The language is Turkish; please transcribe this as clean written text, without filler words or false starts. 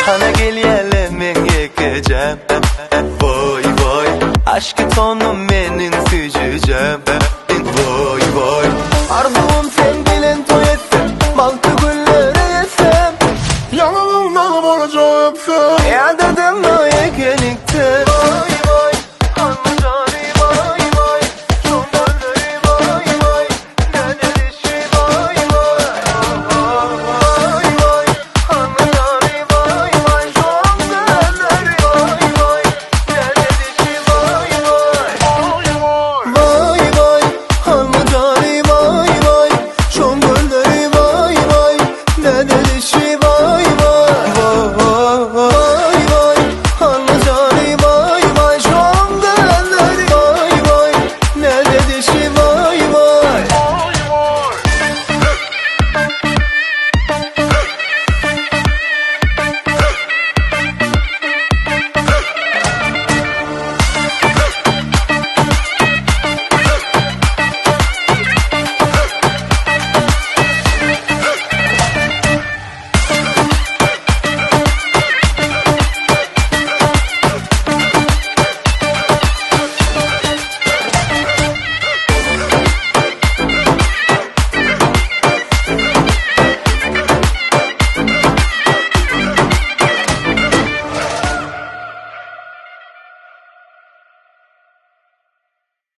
Ana gel yele men yekeceğim. Voy voy aşkı tonum menin sücücem. Voy voy arzum sen bilen toy etsem, balkı güllere yesem, Yanımdan varacağım sen. ya dedim o yekelikte. Voy voy anlıcari voy voy, son gülleri voy voy, dede dişi voy voy. Voy voy anlıcari voy voy, son gülleri voy voy, dede dişi voy voy. Voy voy anlıcari voy voy, son gülleri voy voy, dede